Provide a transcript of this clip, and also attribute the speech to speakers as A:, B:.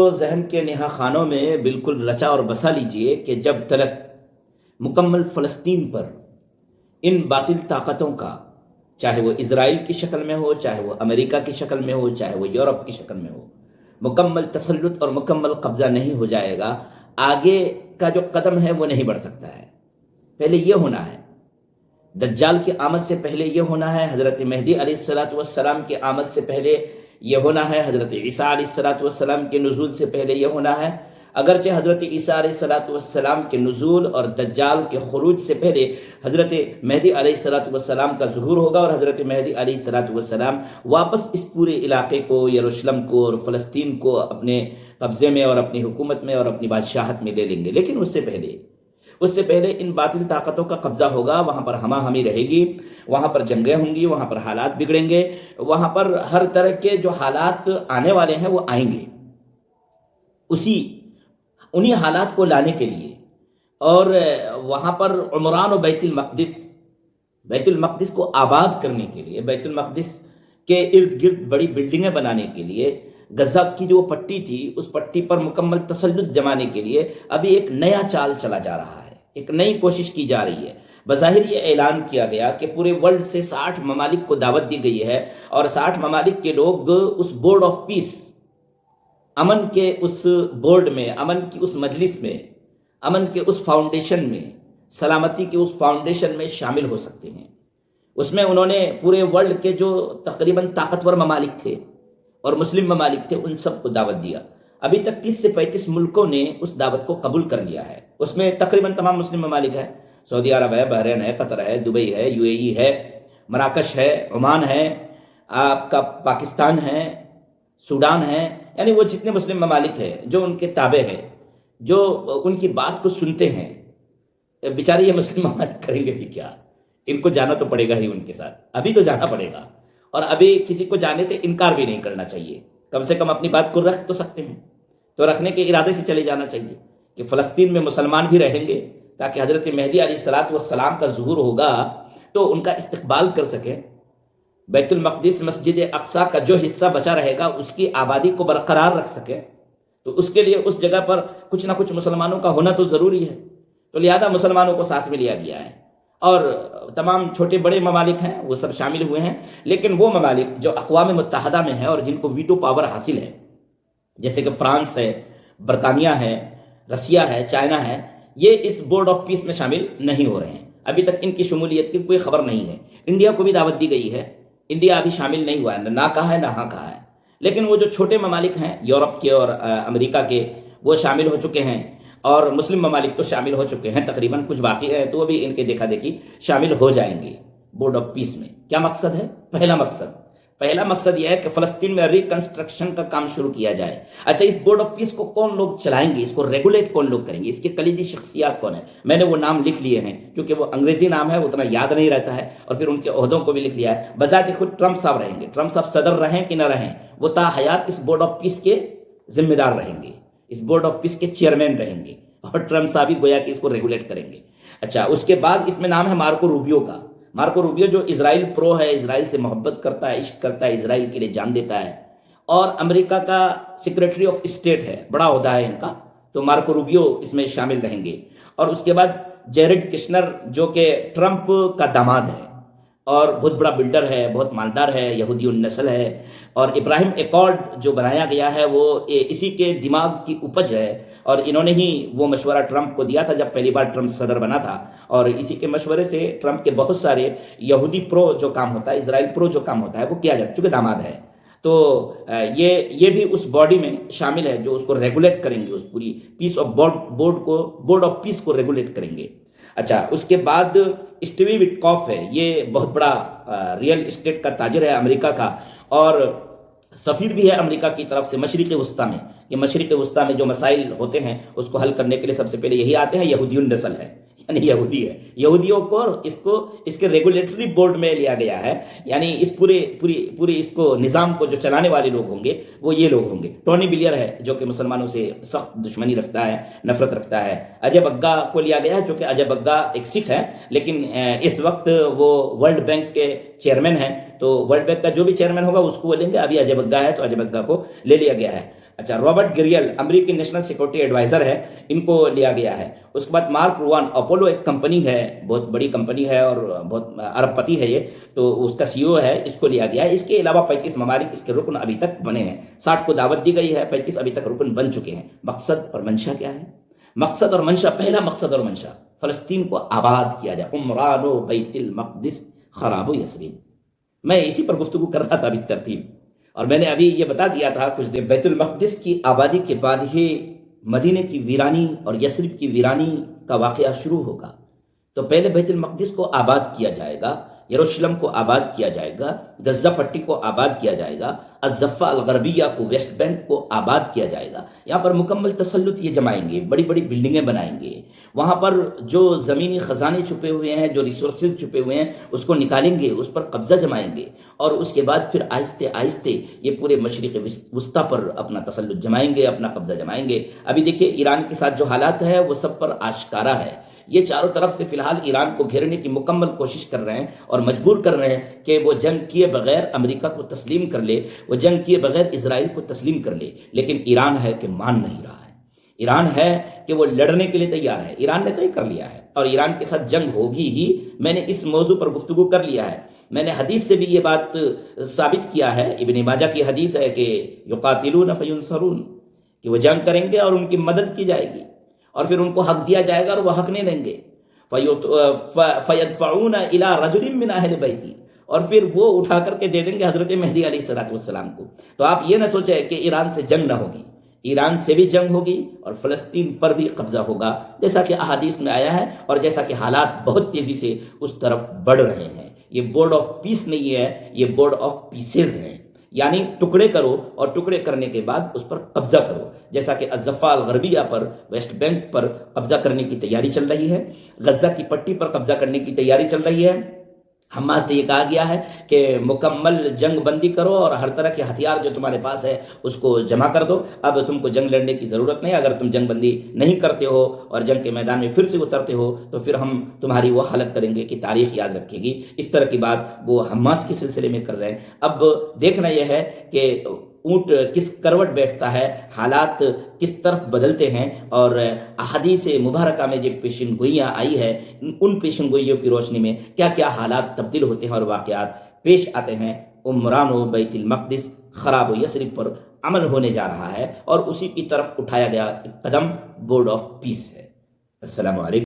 A: تو ذہن کے نہا خانوں میں بالکل رچا اور بسا لیجئے کہ جب تلک مکمل فلسطین پر ان باطل طاقتوں کا، چاہے وہ اسرائیل کی شکل میں ہو، چاہے وہ امریکہ کی شکل میں ہو، چاہے وہ یورپ کی شکل میں ہو، مکمل تسلط اور مکمل قبضہ نہیں ہو جائے گا، آگے کا جو قدم ہے وہ نہیں بڑھ سکتا ہے۔ پہلے یہ ہونا ہے، دجال کی آمد سے پہلے یہ ہونا ہے، حضرت مہدی علیہ السلام کی آمد سے پہلے یہ ہونا ہے، حضرت عیسیٰ علیہ السلام کے نزول سے پہلے یہ ہونا ہے۔ اگرچہ حضرت عیسیٰ علیہ السلام کے نزول اور دجال کے خروج سے پہلے حضرت مہدی علیہ السلام کا ظہور ہوگا، اور حضرت مہدی علیہ السلام واپس اس پورے علاقے کو، یروشلم کو اور فلسطین کو اپنے قبضے میں اور اپنی حکومت میں اور اپنی بادشاہت میں لے لیں گے۔ لیکن اس سے پہلے ان باطل طاقتوں کا قبضہ ہوگا، وہاں پر ہمہ ہمی رہے گی، وہاں پر جنگیں ہوں گی، وہاں پر حالات بگڑیں گے، وہاں پر ہر طرح کے جو حالات آنے والے ہیں وہ آئیں گے۔ انہی حالات کو لانے کے لیے اور وہاں پر عمران و بیت المقدس کو آباد کرنے کے لیے، بیت المقدس کے ارد گرد بڑی بلڈنگیں بنانے کے لیے، غزہ کی جو پٹی تھی اس پٹی پر مکمل تسلط جمانے کے لیے ابھی ایک نیا چال چلا جا رہا ہے، ایک نئی کوشش کی جا رہی ہے۔ بظاہر یہ اعلان کیا گیا کہ پورے ورلڈ سے 60 ممالک کو دعوت دی گئی ہے، اور 60 ممالک کے لوگ اس بورڈ آف پیس، امن کے اس بورڈ میں، امن کی اس مجلس میں، امن کے اس فاؤنڈیشن میں، سلامتی کے اس فاؤنڈیشن میں شامل ہو سکتے ہیں۔ اس میں انہوں نے پورے ورلڈ کے جو تقریباً طاقتور ممالک تھے اور مسلم ممالک تھے، ان سب کو دعوت دیا۔ ابھی تک 30 سے 35 ملکوں نے اس دعوت کو قبول کر لیا ہے۔ اس میں تقریباً تمام مسلم ممالک ہیں، سعودی عرب ہے، بحرین ہے، قطر ہے، دبئی ہے، یو اے ای ہے، مراکش ہے، عمان ہے، آپ کا پاکستان ہے، سوڈان ہے، یعنی وہ جتنے مسلم ممالک ہیں جو ان کے تابع ہیں، جو ان کی بات کو سنتے ہیں۔ بیچارے یہ مسلم ممالک کریں گے بھی کیا؟ ان کو جانا تو پڑے گا ہی ان کے ساتھ، ابھی تو جانا پڑے گا، اور ابھی کسی کو جانے سے انکار بھی نہیں کرنا چاہیے۔ کم سے کم اپنی بات کو رکھ تو سکتے ہیں، تو رکھنے کے ارادے سے چلے جانا چاہیے کہ فلسطین میں مسلمان بھی رہیں گے، تاکہ حضرت مہدی علیہ السلام کا ظہور ہوگا تو ان کا استقبال کر سکیں۔ بیت المقدس، مسجد اقصیٰ کا جو حصہ بچا رہے گا اس کی آبادی کو برقرار رکھ سکے، تو اس کے لیے اس جگہ پر کچھ نہ کچھ مسلمانوں کا ہونا تو ضروری ہے، تو لہذا مسلمانوں کو ساتھ میں لیا گیا ہے، اور تمام چھوٹے بڑے ممالک ہیں وہ سب شامل ہوئے ہیں۔ لیکن وہ ممالک جو اقوام متحدہ میں ہیں اور جن کو ویٹو پاور حاصل ہے، جیسے کہ فرانس ہے، برطانیہ ہے، رسیا ہے، چائنا ہے، یہ اس بورڈ آف پیس میں شامل نہیں ہو رہے ہیں۔ ابھی تک ان کی شمولیت کی کوئی خبر نہیں ہے۔ انڈیا کو بھی دعوت دی گئی ہے، انڈیا ابھی شامل نہیں ہوا ہے، نہ کہا ہے نہ ہاں کہا ہے۔ لیکن وہ جو چھوٹے ممالک ہیں یورپ کے اور امریکہ کے، وہ شامل ہو چکے ہیں، اور مسلم ممالک تو شامل ہو چکے ہیں، تقریباً کچھ باقی ہے تو وہ بھی ان کے دیکھا دیکھی شامل ہو جائیں گے بورڈ آف پیس میں۔ کیا مقصد ہے؟ پہلا مقصد یہ ہے کہ فلسطین میں ریکنسٹرکشن کا کام شروع کیا جائے۔ اچھا، اس بورڈ آف پیس کو کون لوگ چلائیں گے، اس کو ریگولیٹ کون لوگ کریں گے، اس کے کلیدی شخصیات کون ہیں؟ میں نے وہ نام لکھ لیے ہیں، کیونکہ وہ انگریزی نام ہے، اتنا یاد نہیں رہتا ہے، اور پھر ان کے عہدوں کو بھی لکھ لیا ہے۔ بذات خود ٹرمپ صاحب رہیں گے، ٹرمپ صاحب صدر رہیں کہ نہ رہیں، وہ تا حیات اس بورڈ آف پیس کے ذمہ دار رہیں گے، اس بورڈ آف پیس کے چیئرمین رہیں گے، اور ٹرمپ صاحب ہی گویا کہ اس کو ریگولیٹ کریں گے۔ اچھا، اس کے بعد اس میں نام ہے مارکو روبیو کا۔ مارکو روبیو جو اسرائیل پرو ہے، اسرائیل سے محبت کرتا ہے، عشق کرتا ہے، اسرائیل کے لیے جان دیتا ہے، اور امریکہ کا سیکریٹری آف اسٹیٹ ہے، بڑا عہدہ ہے ان کا، تو مارکو روبیو اس میں شامل رہیں گے۔ اور اس کے بعد جیرڈ کشنر جو کہ ٹرمپ کا داماد ہے اور بہت بڑا بلڈر ہے، بہت مالدار ہے، یہودی النسل ہے، اور ابراہیم ایکارڈ جو بنایا گیا ہے وہ اسی کے دماغ کی اپج ہے، اور انہوں نے ہی وہ مشورہ ٹرمپ کو دیا تھا جب پہلی بار ٹرمپ صدر بنا تھا، اور اسی کے مشورے سے ٹرمپ کے بہت سارے یہودی پرو جو کام ہوتا ہے، اسرائیل پرو جو کام ہوتا ہے وہ کیا جاتا ہے، چونکہ داماد ہے۔ تو یہ بھی اس باڈی میں شامل ہے جو اس کو ریگولیٹ کریں گے، اس پوری پیس آف بورڈ آف پیس کو ریگولیٹ کریں گے۔ اچھا، اس کے بعد اسٹیوی وٹکاف ہے، یہ بہت بڑا ریئل اسٹیٹ کا تاجر ہے امریکہ کا، اور سفیر بھی ہے امریکہ کی طرف سے مشرق وسطیٰ میں۔ یہ مشرق وسطیٰ میں جو مسائل ہوتے ہیں اس کو حل کرنے کے لیے سب سے پہلے یہی آتے ہیں، یہودی النسل ہے، یعنی یہودی ہے، یہودیوں کو اس کے ریگولیٹری بورڈ میں لیا گیا ہے، یعنی اس پوری اس کو نظام کو جو چلانے والے لوگ ہوں گے وہ یہ لوگ ہوں گے۔ ٹونی بلیئر ہے جو کہ مسلمانوں سے سخت دشمنی رکھتا ہے، نفرت رکھتا ہے۔ اجے بگا کو لیا گیا ہے، جو کہ اجے بگا ایک سکھ ہے، لیکن اس وقت وہ ورلڈ بینک کے چیئرمین ہیں، تو ورلڈ بینک کا جو بھی چیئرمین ہوگا اس کو وہ لیں گے۔ ابھی اجے بگا ہے تو اجے بگا کو لے لیا گیا ہے۔ اچھا، رابرٹ گریل امریکی نیشنل سیکورٹی ایڈوائزر ہے، ان کو لیا گیا ہے۔ اس کے بعد مارک روان، اپولو ایک کمپنی ہے، بہت بڑی کمپنی ہے اور بہت ارب پتی ہے یہ، تو اس کا سی او ہے، اس کو لیا گیا ہے۔ اس کے علاوہ 35 ممالک اس کے رکن ابھی تک بنے ہیں، 60 کو دعوت دی گئی ہے، 35 ابھی تک رکن بن چکے ہیں۔ مقصد اور منشا کیا ہے؟ مقصد اور منشا، پہلا مقصد اور منشا فلسطین کو آباد کیا جائے، عمران و بیت المقدس خراب و یسرب۔ میں اسی پر گفتگو کر رہا تھا ابھی ترتیب، اور میں نے ابھی یہ بتا دیا تھا کچھ دیر، بیت المقدس کی آبادی کے بعد ہی مدینے کی ویرانی اور یثرب کی ویرانی کا واقعہ شروع ہوگا۔ تو پہلے بیت المقدس کو آباد کیا جائے گا، یروشلم کو آباد کیا جائے گا، غزہ پٹی کو آباد کیا جائے گا، الضفہ الغربیہ کو، ویسٹ بینک کو آباد کیا جائے گا۔ یہاں پر مکمل تسلط یہ جمائیں گے، بڑی بڑی بلڈنگیں بنائیں گے، وہاں پر جو زمینی خزانے چھپے ہوئے ہیں، جو ریسورسز چھپے ہوئے ہیں، اس کو نکالیں گے، اس پر قبضہ جمائیں گے، اور اس کے بعد پھر آہستہ آہستہ یہ پورے مشرق وسطیٰ پر اپنا تسلط جمائیں گے، اپنا قبضہ جمائیں گے۔ ابھی دیکھیے ایران کے ساتھ جو حالات ہے وہ سب پر آشکارا ہے۔ یہ چاروں طرف سے فی الحال ایران کو گھیرنے کی مکمل کوشش کر رہے ہیں اور مجبور کر رہے ہیں کہ وہ جنگ کیے بغیر امریکہ کو تسلیم کر لے، وہ جنگ کیے بغیر اسرائیل کو تسلیم کر لے، لیکن ایران ہے کہ مان نہیں رہا ہے۔ ایران ہے کہ وہ لڑنے کے لیے تیار ہے، ایران نے طے کر لیا ہے اور ایران کے ساتھ جنگ ہوگی ہی۔ میں نے اس موضوع پر گفتگو کر لیا ہے، میں نے حدیث سے بھی یہ بات ثابت کیا ہے، ابن ماجہ کی حدیث ہے کہ یقاتلون فینصرون، کہ وہ جنگ کریں گے اور ان کی مدد کی جائے گی، اور پھر ان کو حق دیا جائے گا اور وہ حق نہیں لیں گے۔ فَيَدْفَعُونَ إِلَىٰ رَجُلٍ مِّنْ أَهْلِ بَيْتِي، اور پھر وہ اٹھا کر کے دے دیں گے حضرت مہدی علیہ السلام کو۔ تو آپ یہ نہ سوچیں کہ ایران سے جنگ نہ ہوگی، ایران سے بھی جنگ ہوگی اور فلسطین پر بھی قبضہ ہوگا، جیسا کہ احادیث میں آیا ہے اور جیسا کہ حالات بہت تیزی سے اس طرف بڑھ رہے ہیں۔ یہ بورڈ آف پیس نہیں ہے، یہ بورڈ آف پیسز ہے، یعنی ٹکڑے کرو اور ٹکڑے کرنے کے بعد اس پر قبضہ کرو، جیسا کہ الضفہ الغربیہ پر، ویسٹ بینک پر قبضہ کرنے کی تیاری چل رہی ہے، غزہ کی پٹی پر قبضہ کرنے کی تیاری چل رہی ہے۔ حماس سے یہ کہا گیا ہے کہ مکمل جنگ بندی کرو اور ہر طرح کے ہتھیار جو تمہارے پاس ہے اس کو جمع کر دو، اب تم کو جنگ لڑنے کی ضرورت نہیں۔ اگر تم جنگ بندی نہیں کرتے ہو اور جنگ کے میدان میں پھر سے اترتے ہو تو پھر ہم تمہاری وہ حالت کریں گے کہ تاریخ یاد رکھے گی۔ اس طرح کی بات وہ حماس کے سلسلے میں کر رہے ہیں۔ اب دیکھنا یہ ہے کہ اونٹ کس کروٹ بیٹھتا ہے، حالات کس طرف بدلتے ہیں، اور احادیث مبارکہ میں جو پیشن گوئیاں آئی ہے ان پیشن گوئیوں کی روشنی میں کیا کیا حالات تبدیل ہوتے ہیں اور واقعات پیش آتے ہیں۔ عمران و بیت المقدس خراب و یثرب پر عمل ہونے جا رہا ہے اور اسی کی طرف اٹھایا گیا قدم بورڈ آف پیس ہے۔ السلام علیکم۔